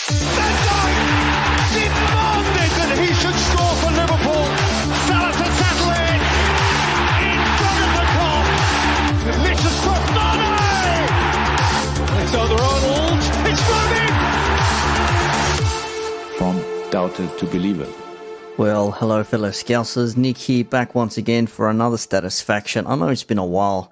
Demanded that he should score for Liverpool. Salah to settle in front of the Klopp. Vicious cross, Mane! Alexander Arnold, it's running! From doubted to believer. Well, hello fellow Scousers, Nick here back once again for another Statisfaction. I know it's been a while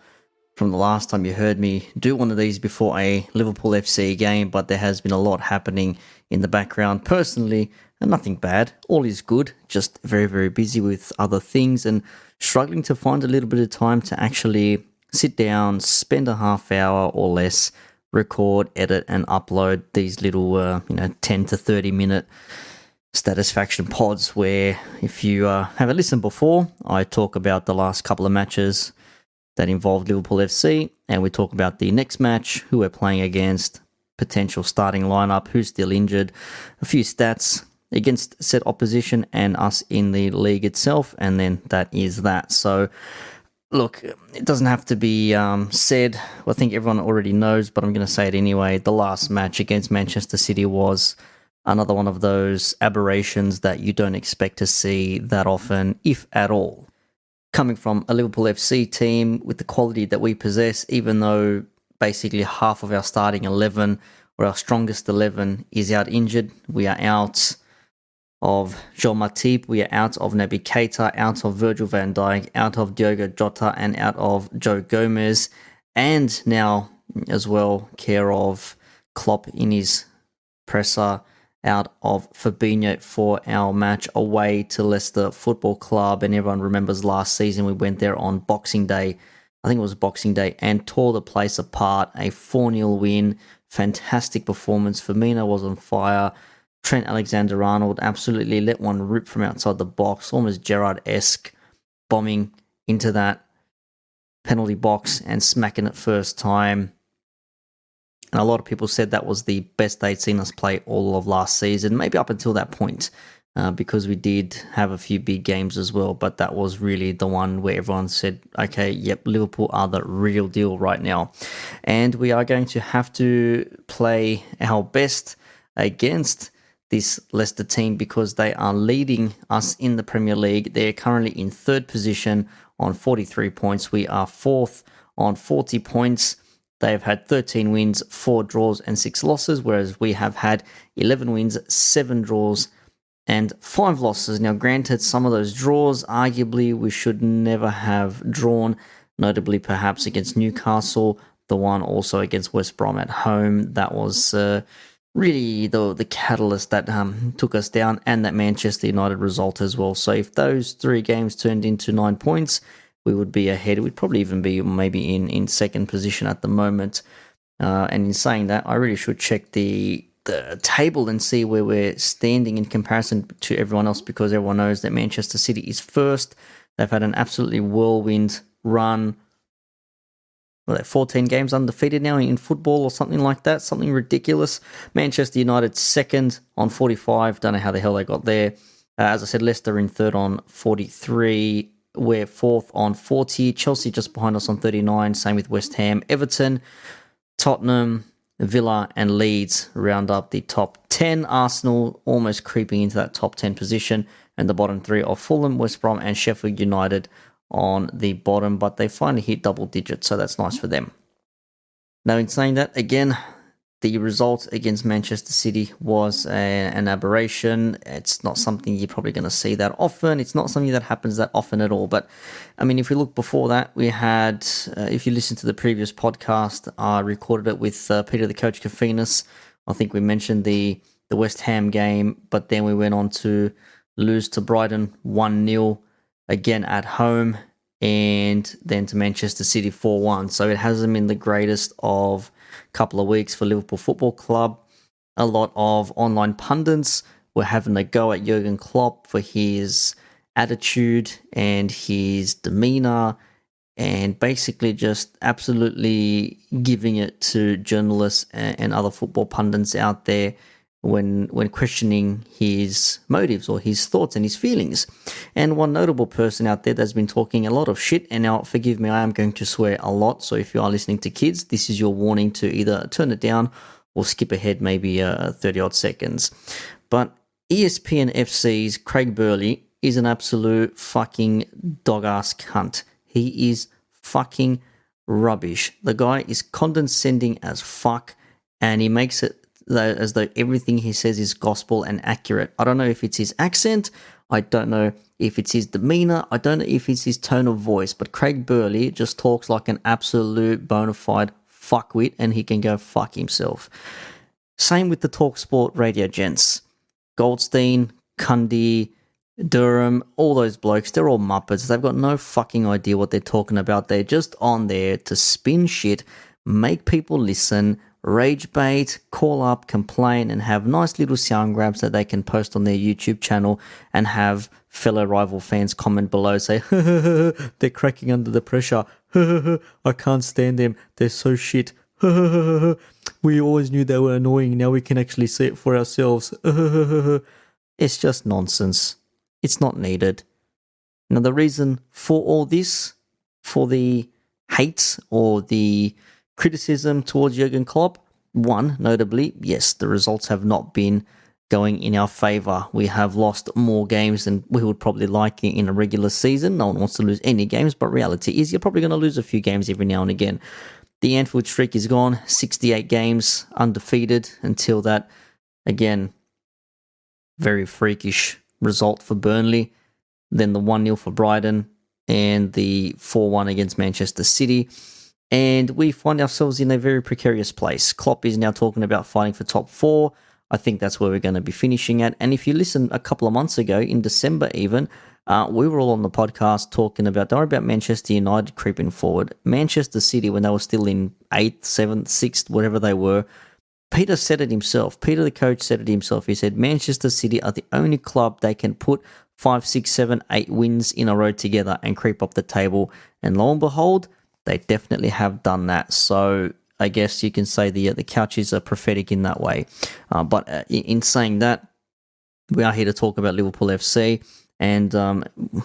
from the last time you heard me do one of these before a Liverpool FC game, but there has been a lot happening in the background. Personally, nothing bad, all is good, just very, very busy with other things and struggling to find a little bit of time to actually sit down, spend a half hour or less, record, edit and upload these little 10 to 30 minute Statisfaction pods where, if you haven't listened before, I talk about the last couple of matches that involved Liverpool FC, and we talk about the next match, who we're playing against, potential starting lineup, who's still injured, a few stats against said opposition and us in the league itself, and then that is that. So look, it doesn't have to be said. I think everyone already knows, but I'm going to say it anyway. The last match against Manchester City was another one of those aberrations that you don't expect to see that often, if at all. Coming from a Liverpool FC team with the quality that we possess, even though basically half of our starting 11 or our strongest 11 is out injured. We are out of Joel Matip, we are out of Naby Keita, out of Virgil van Dijk, out of Diogo Jota and out of Joe Gomez, and now as well care of Klopp in his presser, out of Fabinho for our match away to Leicester Football Club. And everyone remembers last season we went there on Boxing Day, I think it was Boxing Day, and tore the place apart. A 4-0 win, fantastic performance. Firmino was on fire. Trent Alexander-Arnold absolutely let one rip from outside the box, almost Gerrard-esque, bombing into that penalty box and smacking it first time. And a lot of people said that was the best they'd seen us play all of last season, maybe up until that point, because we did have a few big games as well. But that was really the one where everyone said, okay, yep, Liverpool are the real deal right now. And we are going to have to play our best against this Leicester team because they are leading us in the Premier League. They're currently in third position on 43 points. We are fourth on 40 points. They've had 13 wins, 4 draws and 6 losses, whereas we have had 11 wins, 7 draws and 5 losses. Now, granted, some of those draws, arguably, we should never have drawn, notably perhaps against Newcastle, the one also against West Brom at home. That was really the catalyst that took us down, and that Manchester United result as well. So if those 3 games turned into 9 points, we would be ahead. We'd probably even be maybe in second position at the moment. And in saying that, I really should check the table and see where we're standing in comparison to everyone else, because everyone knows that Manchester City is first. They've had an absolutely whirlwind run. 14 games undefeated now in football or something like that. Something ridiculous. Manchester United second on 45. Don't know how the hell they got there. As I said, Leicester in third on 43. We're fourth on 40. Chelsea just behind us on 39. Same with West Ham. Everton, Tottenham, Villa and Leeds round up the top 10. Arsenal almost creeping into that top 10 position. And the bottom 3 are Fulham, West Brom and Sheffield United on the bottom. But they finally hit double digits, so that's nice for them. Now, in saying that, again, the result against Manchester City was an aberration. It's not something you're probably going to see that often. It's not something that happens that often at all. But, I mean, if we look before that, we had, if you listen to the previous podcast, I recorded it with Peter the Coach Kofinas. I think we mentioned the West Ham game, but then we went on to lose to Brighton 1-0 again at home, and then to Manchester City 4-1. So it hasn't been the greatest of couple of weeks for Liverpool Football Club. A lot of online pundits were having a go at Jurgen Klopp for his attitude and his demeanor, and basically just absolutely giving it to journalists and other football pundits out there when questioning his motives or his thoughts and his feelings. And one notable person out there that's been talking a lot of shit, and now forgive me, I am going to swear a lot, so if you are listening to kids, this is your warning to either turn it down we'll skip ahead maybe 30 odd seconds. But ESPN FC's Craig Burley is an absolute fucking dog-ass cunt. He is fucking rubbish. The guy is condescending as fuck, and he makes it as though everything he says is gospel and accurate. I don't know if it's his accent, I don't know if it's his demeanor, I don't know if it's his tone of voice, but Craig Burley just talks like an absolute bona fide fuckwit, and he can go fuck himself. Same with the TalkSport radio gents. Goldstein, Cundy, Durham, all those blokes, they're all muppets. They've got no fucking idea what they're talking about. They're just on there to spin shit, make people listen, rage bait, call up, complain, and have nice little sound grabs that they can post on their YouTube channel and have fellow rival fans comment below, say, they're cracking under the pressure. I can't stand them. They're so shit. We always knew they were annoying. Now we can actually see it for ourselves. It's just nonsense. It's not needed. Now, the reason for all this, for the hate or the criticism towards Jurgen Klopp, one, notably, yes, the results have not been going in our favour. We have lost more games than we would probably like in a regular season. No one wants to lose any games, but reality is you're probably going to lose a few games every now and again. The Anfield streak is gone, 68 games undefeated until that, again, very freakish result for Burnley, then the 1-0 for Brighton, and the 4-1 against Manchester City. And we find ourselves in a very precarious place. Klopp is now talking about fighting for top 4. I think that's where we're going to be finishing at. And if you listen a couple of months ago, in December even, we were all on the podcast talking about, don't worry about Manchester United creeping forward. Manchester City, when they were still in 8th, 7th, 6th, whatever they were, Peter said it himself. Peter, the coach, said it himself. He said Manchester City are the only club they can put 5, 6, 7, 8 wins in a row together and creep up the table. And lo and behold, they definitely have done that. So I guess you can say the couches are prophetic in that way. But in saying that, we are here to talk about Liverpool FC. And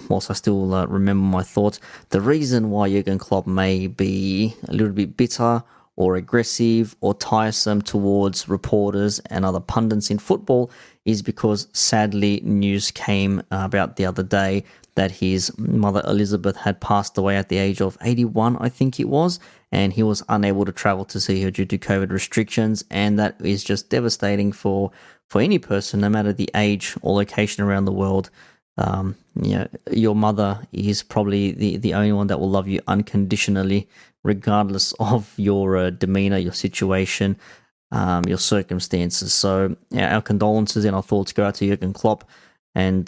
whilst I still remember my thoughts, the reason why Jurgen Klopp may be a little bit bitter or aggressive or tiresome towards reporters and other pundits in football is because, sadly, news came about the other day that his mother Elizabeth had passed away at the age of 81, I think it was, and he was unable to travel to see her due to COVID restrictions, and that is just devastating for any person, no matter the age or location around the world. Your mother is probably the only one that will love you unconditionally, regardless of your demeanor, your situation, your circumstances. So our condolences and our thoughts go out to Jurgen Klopp, and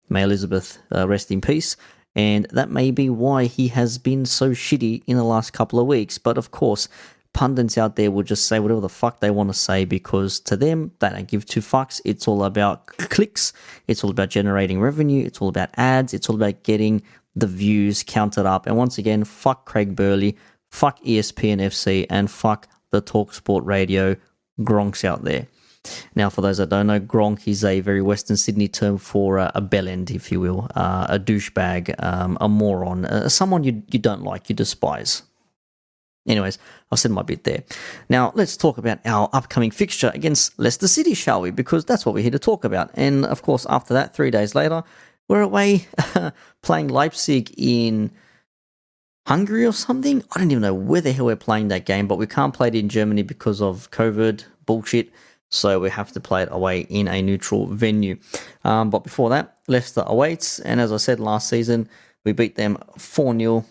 may Elizabeth rest in peace. And that may be why he has been so shitty in the last couple of weeks. But of course, pundits out there will just say whatever the fuck they want to say, because to them, they don't give two fucks. It's all about clicks. It's all about generating revenue. It's all about ads. It's all about getting the views counted up. And once again, fuck Craig Burley, fuck ESPN FC, and fuck the TalkSport radio gronks out there. Now, for those that don't know, gronk is a very Western Sydney term for a bellend, if you will, a douchebag, a moron, someone you don't like, you despise. Anyways, I've said my bit there. Now, let's talk about our upcoming fixture against Leicester City, shall we? Because that's what we're here to talk about. And, of course, after that, 3 days later, we're away playing Leipzig in Hungary or something. I don't even know where the hell we're playing that game, but we can't play it in Germany because of COVID bullshit. So we have to play it away in a neutral venue. But before that, Leicester awaits. And as I said last season, we beat them 4-0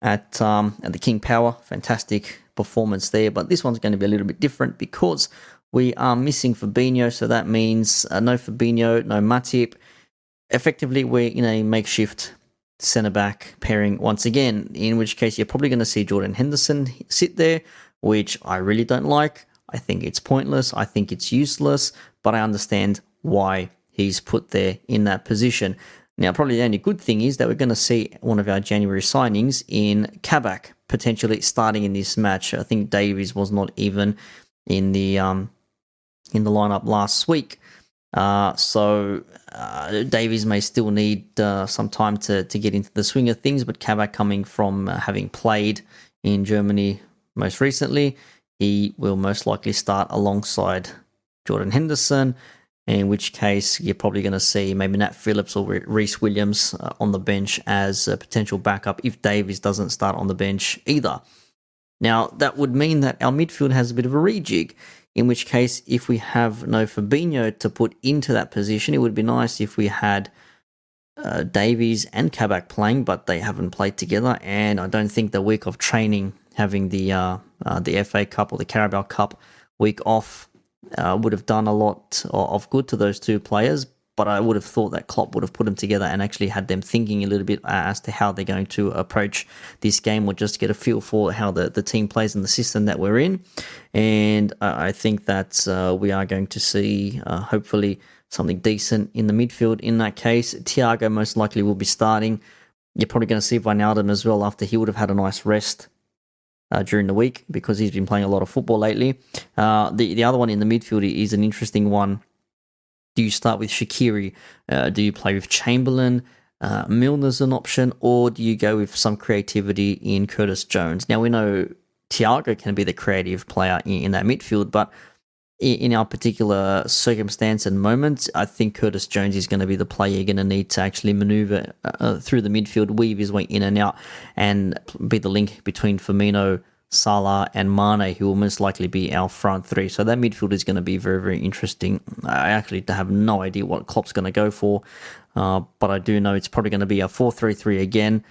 at the King Power. Fantastic performance there. But this one's going to be a little bit different because we are missing Fabinho. So that means no Fabinho, no Matip. Effectively, we're in a makeshift centre-back pairing once again, in which case you're probably going to see Jordan Henderson sit there, which I really don't like. I think it's pointless. I think it's useless, but I understand why he's put there in that position. Now, probably the only good thing is that we're going to see one of our January signings in Kabak, potentially starting in this match. I think Davies was not even in the lineup last week. So Davies may still need some time to get into the swing of things, but Kabak, coming from having played in Germany most recently, he will most likely start alongside Jordan Henderson, in which case you're probably going to see maybe Nat Phillips or Reece Williams on the bench as a potential backup if Davies doesn't start on the bench either. Now, that would mean that our midfield has a bit of a rejig, in which case if we have no Fabinho to put into that position, it would be nice if we had Davies and Kabak playing, but they haven't played together, and I don't think the week of training, having the FA Cup or the Carabao Cup week off, would have done a lot of good to those two players. But I would have thought that Klopp would have put them together and actually had them thinking a little bit as to how they're going to approach this game, or just get a feel for how the team plays in the system that we're in. And I think that we are going to see, hopefully, something decent in the midfield in that case. Thiago most likely will be starting. You're probably going to see Wijnaldum as well, after he would have had a nice rest during the week, because he's been playing a lot of football lately. The other one in the midfield is an interesting one. Do you start with Shaqiri? Do you play with Chamberlain? Milner's an option, or do you go with some creativity in Curtis Jones? Now, we know Thiago can be the creative player in that midfield, but in our particular circumstance and moment, I think Curtis Jones is going to be the player you're going to need to actually maneuver through the midfield, weave his way in and out, and be the link between Firmino, Salah and Mane, who will most likely be our front three. So that midfield is going to be very, very interesting. I actually have no idea what Klopp's going to go for, but I do know it's probably going to be a 4-3-3 again.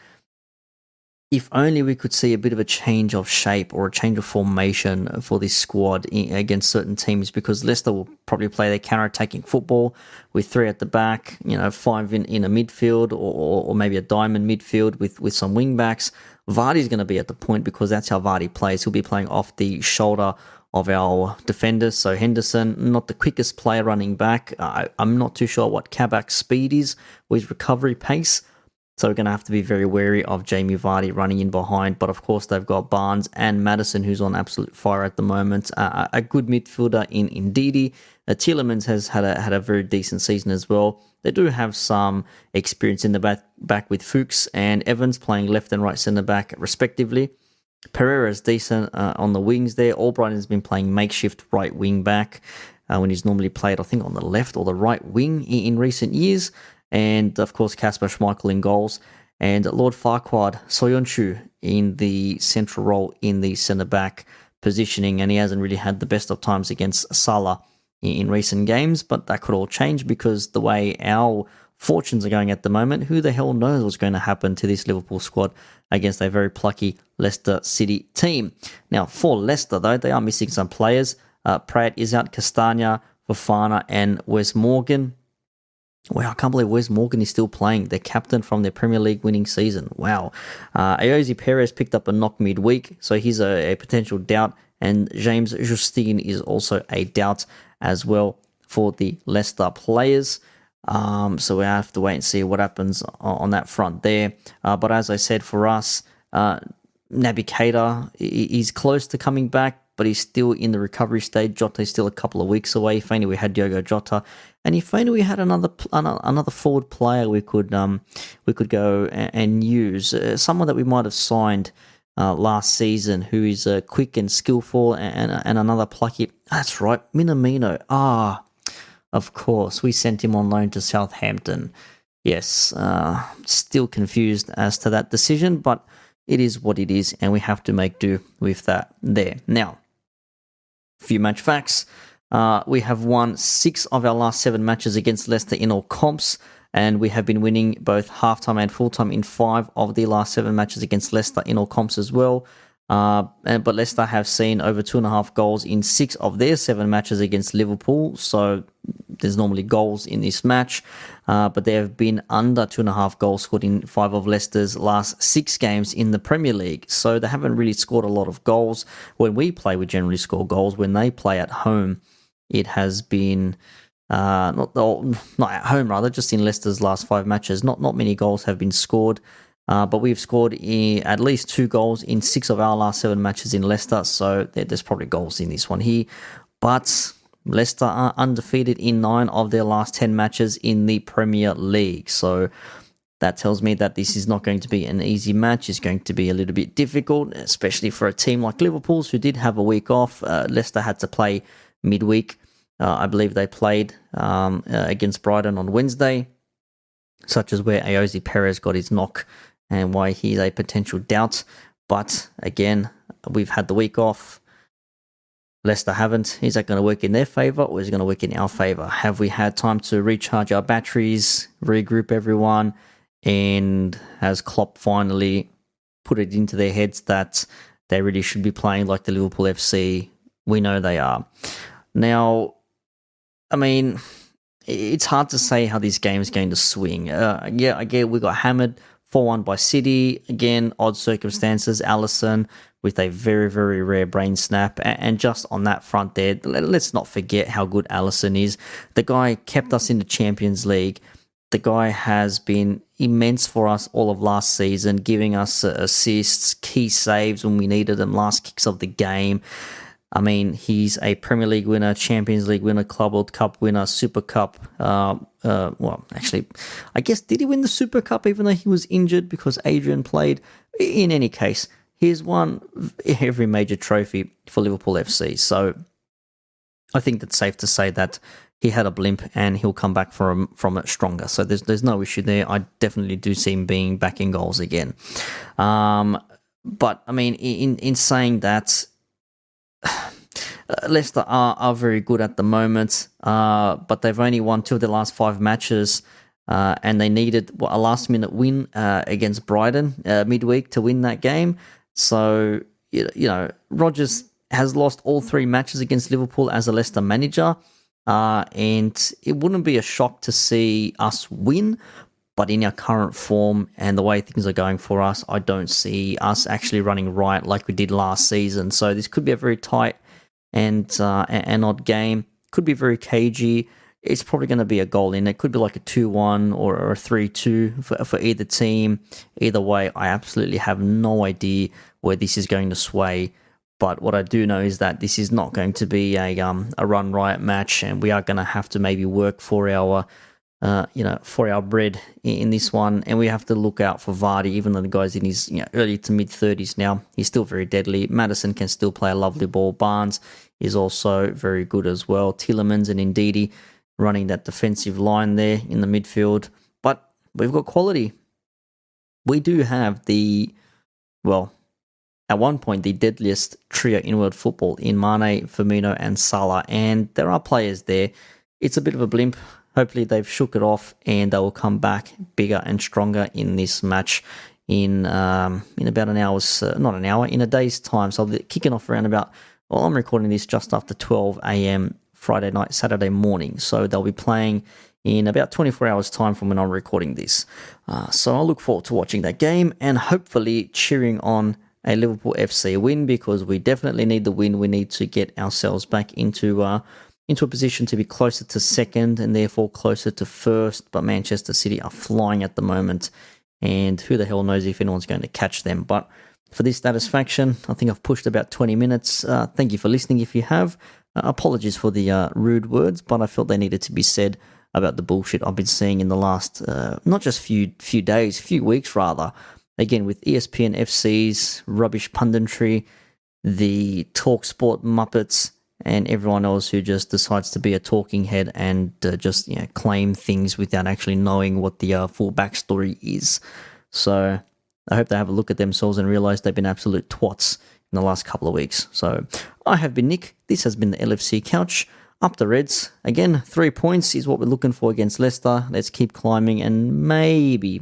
If only we could see a bit of a change of shape or a change of formation for this squad against certain teams, because Leicester will probably play their counter-attacking football with three at the back, five in a midfield, or maybe a diamond midfield with some wing-backs. Vardy's going to be at the point, because that's how Vardy plays. He'll be playing off the shoulder of our defenders. So Henderson, not the quickest player running back. I'm not too sure what Kabak's speed is, or his recovery pace. So we're going to have to be very wary of Jamie Vardy running in behind. But of course, they've got Barnes and Maddison, who's on absolute fire at the moment. A good midfielder in Ndidi. Tielemans has had a very decent season as well. They do have some experience in the back with Fuchs and Evans playing left and right centre-back respectively. Pereira's decent on the wings there. Albright has been playing makeshift right wing back when he's normally played, I think, on the left or the right wing in recent years. And, of course, Kasper Schmeichel in goals. And Lord Farquaad Soyuncu in the central role in the centre-back positioning. And he hasn't really had the best of times against Salah in recent games, but that could all change, because the way our fortunes are going at the moment, who the hell knows what's going to happen to this Liverpool squad against a very plucky Leicester City team. Now, for Leicester, though, they are missing some players. Pratt is out, Castagna, Fofana, and Wes Morgan. Wow, I can't believe Wes Morgan is still playing, their captain from their Premier League winning season. Wow. Ayoze Perez picked up a knock midweek, so he's a potential doubt. And James Justine is also a doubt as well for the Leicester players. So we have to wait and see what happens on that front there. But as I said, for us, Naby Keita is close to coming back, but he's still in the recovery stage. Jota is still a couple of weeks away. If only we had Diogo Jota, and if only we had another forward player we could go and use, someone that we might have signed last season, who is quick and skillful, and another plucky. That's right, Minamino. Of course, we sent him on loan to Southampton. Yes, still confused as to that decision, but it is what it is, and we have to make do with that there. Now, few match facts. We have won 6 of our last 7 matches against Leicester in all comps, and we have been winning both halftime and full-time in 5 of the last 7 matches against Leicester in all comps as well. But Leicester have seen over 2.5 goals in 6 of their 7 matches against Liverpool, so there's normally goals in this match, but they have been under 2.5 goals scored in 5 of Leicester's last 6 games in the Premier League, so they haven't really scored a lot of goals. When we play, we generally score goals. When they play at home, it has been not at home, rather, just in Leicester's last 5 matches. Not many goals have been scored. But we've scored at least 2 goals in 6 of our last 7 matches in Leicester, so there's probably goals in this one here. But Leicester are undefeated in 9 of their last 10 matches in the Premier League, so That tells me that this is not going to be an easy match. It's going to be a little bit difficult, especially for a team like Liverpool's, who did have a week off. Leicester had to play midweek. I believe they played against Brighton on Wednesday, such as where Ayoze Perez got his knock and why he's a potential doubt. But again, we've had the week off. Leicester haven't. Is that going to work in their favour, or is it going to work in our favour? Have we had time to recharge our batteries, regroup everyone, and has Klopp finally put it into their heads that they really should be playing like the Liverpool FC? We know they are. Now, I mean, it's hard to say how this game is going to swing. Yeah, I get we got hammered 4-1 by City. Again, odd circumstances. Alisson with a very, very rare brain snap. And just on that front there, let's not forget how good Alisson is. The guy kept us in the Champions League. The guy has been immense for us all of last season, giving us assists, key saves when we needed them, last kicks of the game. I mean, he's a Premier League winner, Champions League winner, Club World Cup winner, Super Cup. Well, actually, I guess, did he win the Super Cup even though he was injured because Adrian played? In any case, he's won every major trophy for Liverpool FC. So I think that's safe to say that he had a blimp and he'll come back from it stronger. So there's no issue there. I definitely do see him being back in goals again. But, I mean, in saying that, Leicester are very good at the moment, but they've only won 2 of their last 5 matches, and they needed a last-minute win against Brighton midweek to win that game. So, you know, Rodgers has lost all 3 matches against Liverpool as a Leicester manager, and it wouldn't be a shock to see us win, but in our current form and the way things are going for us, I don't see us actually running riot like we did last season. So this could be a very tight and an odd game. Could be very cagey. It's probably going to be a goal in. It could be like a 2-1 or a 3-2 for either team. Either way, I absolutely have no idea where this is going to sway. But what I do know is that this is not going to be a run riot match, and we are going to have to maybe work for our for our bread in this one. And we have to look out for Vardy, even though the guy's in his early to mid 30s now. He's still very deadly. Maddison can still play a lovely ball. Barnes is also very good as well. Tielemans and Ndidi running that defensive line there in the midfield. But we've got quality. We do have at one point, the deadliest trio in world football in Mane, Firmino and Salah. And there are players there. It's a bit of a blimp. Hopefully they've shook it off and they will come back bigger and stronger in this match in about in a day's time. So I'll be kicking off around I'm recording this just after 12 a.m. Friday night, Saturday morning. So they'll be playing in about 24 hours time from when I'm recording this. So I look forward to watching that game and hopefully cheering on a Liverpool FC win, because we definitely need the win. We need to get ourselves back into a position to be closer to second and therefore closer to first. But Manchester City are flying at the moment, and who the hell knows if anyone's going to catch them. But for this Statisfaction, I think I've pushed about 20 minutes. Thank you for listening if you have. Apologies for the rude words, but I felt they needed to be said about the bullshit I've been seeing in the last, not just few weeks rather. Again, with ESPN FC's rubbish punditry, the TalkSport Muppets, and everyone else who just decides to be a talking head and just claim things without actually knowing what the full backstory is. So I hope they have a look at themselves and realise they've been absolute twats in the last couple of weeks. So I have been Nick. This has been the LFC Couch. Up the Reds. Again, 3 points is what we're looking for against Leicester. Let's keep climbing and maybe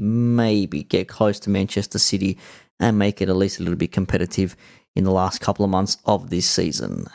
get close to Manchester City and make it at least a little bit competitive in the last couple of months of this season.